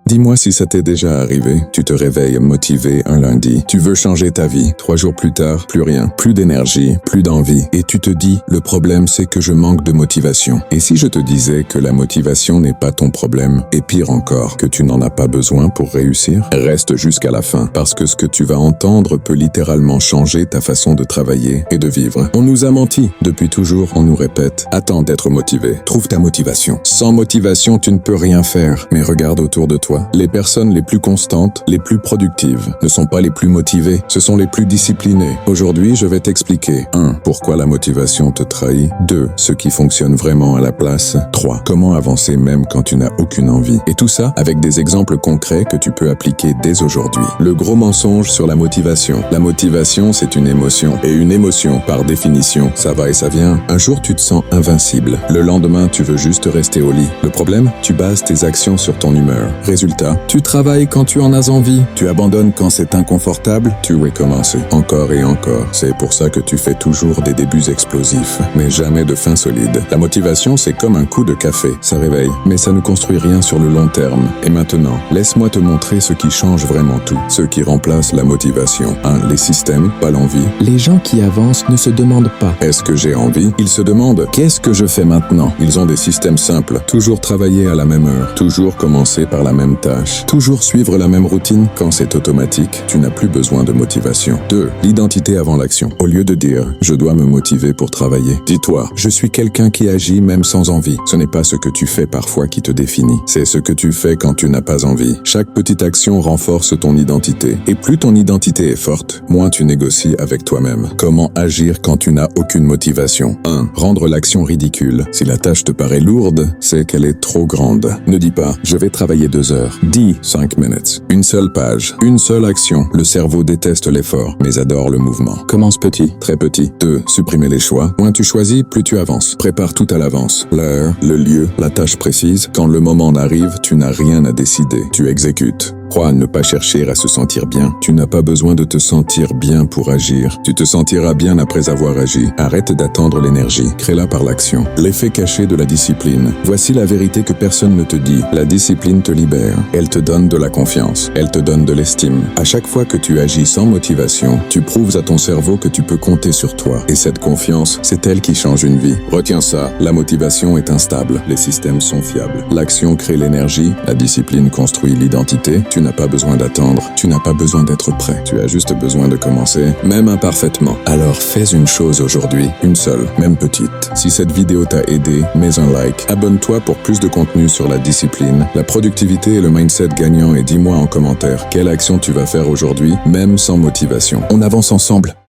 Dis-moi si ça t'est déjà arrivé. Tu te réveilles motivé un lundi. Tu veux changer ta vie. 3 jours plus tard, plus rien. Plus d'énergie, plus d'envie. Et tu te dis, le problème c'est que je manque de motivation. Et si je te disais que la motivation n'est pas ton problème, et pire encore, que tu n'en as pas besoin pour réussir? Reste jusqu'à la fin, parce que ce que tu vas entendre peut littéralement changer ta façon de travailler et de vivre. On nous a menti. Depuis toujours, on nous répète, attends d'être motivé. Trouve ta motivation. Sans motivation, tu ne peux rien faire. Mais regarde autour de toi. Les personnes les plus constantes, les plus productives, ne sont pas les plus motivées, ce sont les plus disciplinées. Aujourd'hui, je vais t'expliquer 1. Pourquoi la motivation te trahit. 2. Ce qui fonctionne vraiment à la place. 3. Comment avancer même quand tu n'as aucune envie. Et tout ça avec des exemples concrets que tu peux appliquer dès aujourd'hui. Le gros mensonge sur la motivation. La motivation, c'est une émotion. Et une émotion, par définition, ça va et ça vient. Un jour, tu te sens invincible. Le lendemain, tu veux juste rester au lit. Le problème, tu bases tes actions sur ton humeur. Résultat, tu travailles quand tu en as envie. Tu abandonnes quand c'est inconfortable. Tu recommences encore et encore. C'est pour ça que tu fais toujours des débuts explosifs, mais jamais de fin solide. La motivation, c'est comme un coup de café. Ça réveille, mais ça ne construit rien sur le long terme. Et maintenant, laisse-moi te montrer ce qui change vraiment tout. Ce qui remplace la motivation. 1. Les systèmes, pas l'envie. Les gens qui avancent ne se demandent pas. Est-ce que j'ai envie? Ils se demandent, qu'est-ce que je fais maintenant? Ils ont des systèmes simples. Toujours travailler à la même heure. Toujours commencer par la même tâche. Toujours suivre la même routine. Quand c'est automatique, tu n'as plus besoin de motivation. 2. L'identité avant l'action. Au lieu de dire, je dois me motiver pour travailler, dis-toi, je suis quelqu'un qui agit même sans envie. Ce n'est pas ce que tu fais parfois qui te définit. C'est ce que tu fais quand tu n'as pas envie. Chaque petite action renforce ton identité. Et plus ton identité est forte, moins tu négocies avec toi-même. Comment agir quand tu n'as aucune motivation? 1. Rendre l'action ridicule. Si la tâche te paraît lourde, c'est qu'elle est trop grande. Ne dis pas, je vais travailler 2 heures. Dis 5 minutes. Une seule page. Une seule action. Le cerveau déteste l'effort, mais adore le mouvement. Commence petit, très petit. 2. Supprimer les choix. Moins tu choisis, plus tu avances. Prépare tout à l'avance. L'heure, le lieu, la tâche précise. Quand le moment arrive, tu n'as rien à décider. Tu exécutes. 3. Ne pas chercher à se sentir bien. Tu n'as pas besoin de te sentir bien pour agir. Tu te sentiras bien après avoir agi. Arrête d'attendre l'énergie. Crée-la par l'action. L'effet caché de la discipline. Voici la vérité que personne ne te dit. La discipline te libère. Elle te donne de la confiance. Elle te donne de l'estime. À chaque fois que tu agis sans motivation, tu prouves à ton cerveau que tu peux compter sur toi. Et cette confiance, c'est elle qui change une vie. Retiens ça. La motivation est instable. Les systèmes sont fiables. L'action crée l'énergie. La discipline construit l'identité. Tu n'as pas besoin d'attendre, tu n'as pas besoin d'être prêt. Tu as juste besoin de commencer, même imparfaitement. Alors fais une chose aujourd'hui, une seule, même petite. Si cette vidéo t'a aidé, mets un like. Abonne-toi pour plus de contenu sur la discipline, la productivité et le mindset gagnant et dis-moi en commentaire quelle action tu vas faire aujourd'hui, même sans motivation. On avance ensemble.